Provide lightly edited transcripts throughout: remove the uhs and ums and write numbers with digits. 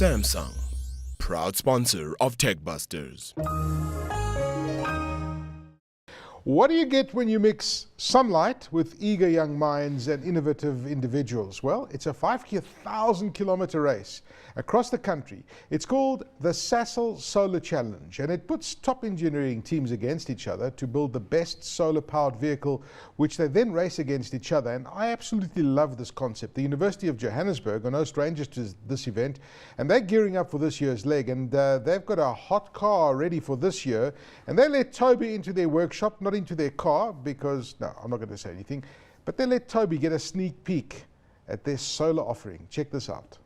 Samsung, proud sponsor of Tech Busters. What do you get when you mix sunlight with eager young minds and innovative individuals? Well, it's a 5,000-kilometer race across the country. It's called the Sasol Solar Challenge, and it puts top engineering teams against each other to build the best solar-powered vehicle, which they then race against each other. And I absolutely love this concept. The University of Johannesburg are no strangers to this event, and they're gearing up for this year's leg, and they've got a hot car ready for this year, and they let Toby into their workshop, not into their car, because, no, I'm not going to say anything, but they let Toby get a sneak peek at their solar offering. Check this out.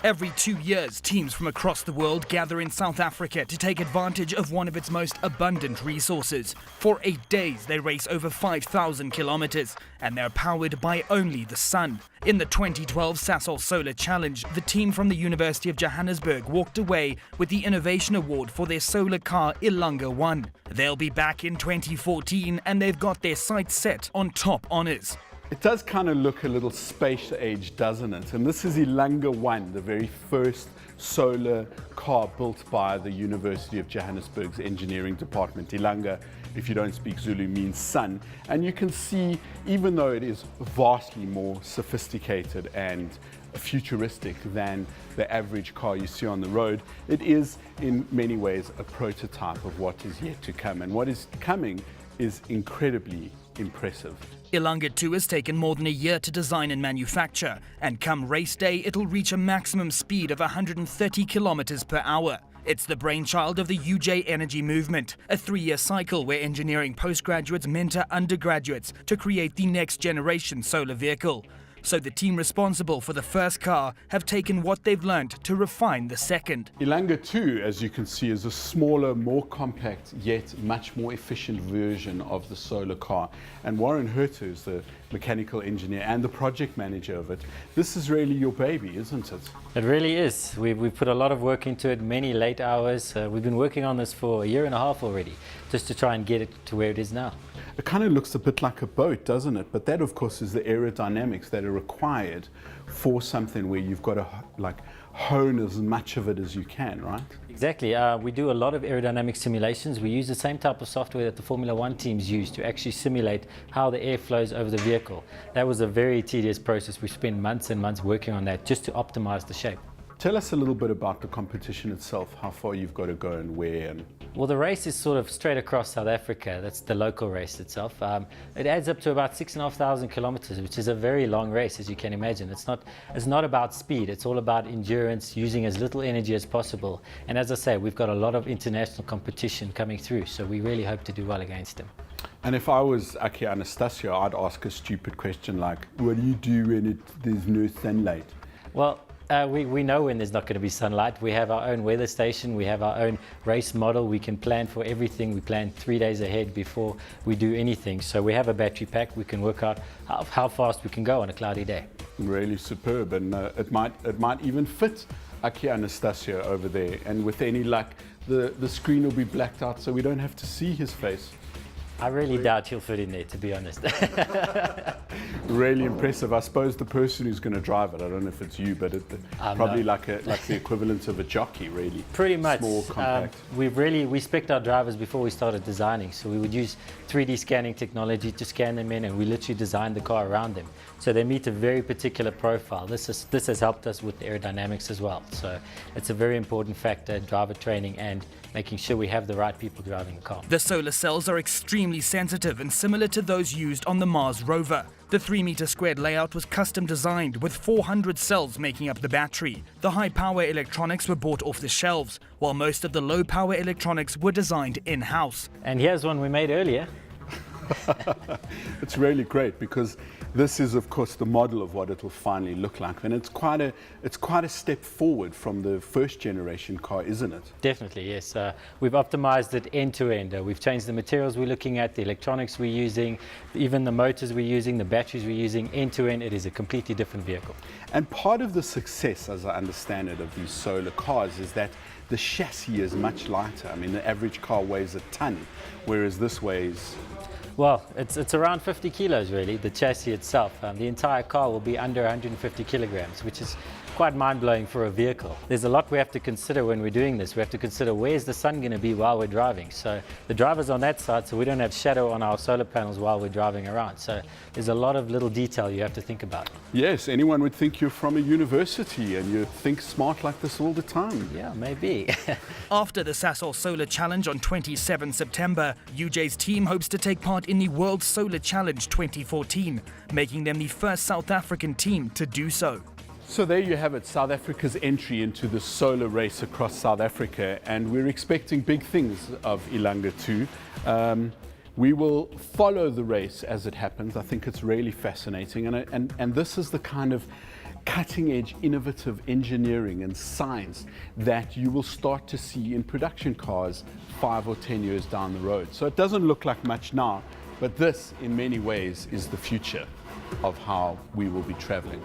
Every 2 years, teams from across the world gather in South Africa to take advantage of one of its most abundant resources. For 8 days, they race over 5,000 kilometers, and they're powered by only the sun. In the 2012 Sasol Solar Challenge, the team from the University of Johannesburg walked away with the Innovation Award for their solar car Ilanga 1. They'll be back in 2014, and they've got their sights set on top honours. It does kind of look a little space age, doesn't it? And this is Ilanga 1, the very first solar car built by the University of Johannesburg's engineering department. Ilanga, if you don't speak Zulu, means sun. And you can see, even though it is vastly more sophisticated and futuristic than the average car you see on the road, it is in many ways a prototype of what is yet to come. And what is coming is incredibly impressive. Ilanga 2 has taken more than a year to design and manufacture, and come race day it'll reach a maximum speed of 130 kilometers per hour. It's the brainchild of the UJ Energy movement, a 3-year cycle where engineering postgraduates mentor undergraduates to create the next generation solar vehicle. So the team responsible for the first car have taken what they've learned to refine the second. Ilanga 2, as you can see, is a smaller, more compact, yet much more efficient version of the solar car. And Warren Herter is the mechanical engineer and the project manager of it. This is really your baby, isn't it? It really is. We've put a lot of work into it, many late hours. We've been working on this for 1.5 years already, just to try and get it to where it is now. It kind of looks a bit like a boat, doesn't it? But that, of course, is the aerodynamics that are required for something where you've got to hone as much of it as you can, right? Exactly. We do a lot of aerodynamic simulations. We use the same type of software that the Formula One teams use to actually simulate how the air flows over the vehicle. That was a very tedious process. We spent months and months working on that just to optimize the shape. Tell us a little bit about the competition itself, how far you've got to go and where. Well, the race is sort of straight across South Africa. That's the local race itself. It adds up to about 6,500 kilometers, which is a very long race, as you can imagine. It's not about speed. It's all about endurance, using as little energy as possible. And as I say, we've got a lot of international competition coming through, so we really hope to do well against them. And if I was Aki Anastasia, I'd ask a stupid question like, what do you do when there's no sunlight? Well, we know when there's not going to be sunlight. We have our own weather station. We have our own race model. We can plan for everything. We plan 3 days ahead before we do anything. So we have a battery pack. We can work out how fast we can go on a cloudy day. Really superb, and it might even fit Aki Anastasia over there. And with any luck, the screen will be blacked out, so we don't have to see his face. I really doubt he'll fit in there, to be honest. Really impressive. I suppose the person who's going to drive it, I don't know if it's you, but probably like the equivalent of a jockey, really. Pretty much. Small, compact. We spec'd our drivers before we started designing, so we would use 3D scanning technology to scan them in, and we literally designed the car around them. So they meet a very particular profile. This has helped us with the aerodynamics as well. So it's a very important factor in driver training and making sure we have the right people driving the car. The solar cells are extremely sensitive and similar to those used on the Mars rover. The 3-meter squared layout was custom designed with 400 cells making up the battery. The high-power electronics were bought off the shelves, while most of the low-power electronics were designed in-house. And here's one we made earlier. It's really great because this is, of course, the model of what it will finally look like, and it's quite a step forward from the first generation car, isn't it? Definitely, yes. We've optimized it end to end. We've changed the materials we're looking at, the electronics we're using, even the motors we're using, the batteries we're using. End to end, it is a completely different vehicle. And part of the success, as I understand it, of these solar cars is that the chassis is much lighter. I mean, the average car weighs a ton, whereas this weighs Well, it's around 50 kilos really, the chassis itself. The entire car will be under 150 kilograms, which is quite mind-blowing for a vehicle. There's a lot we have to consider when we're doing this. We have to consider where's the sun going to be while we're driving. So the driver's on that side, so we don't have shadow on our solar panels while we're driving around. So there's a lot of little detail you have to think about. Yes, anyone would think you're from a university and you think smart like this all the time. Yeah, maybe. After the Sasol Solar Challenge on 27 September, UJ's team hopes to take part in the World Solar Challenge 2014, making them the first South African team to do so. So there you have it, South Africa's entry into the solar race across South Africa, and we're expecting big things of Ilanga too. We will follow the race as it happens. I think it's really fascinating, and this is the kind of cutting-edge, innovative engineering and science that you will start to see in production cars 5 or 10 years down the road. So it doesn't look like much now, but this, in many ways, is the future of how we will be traveling.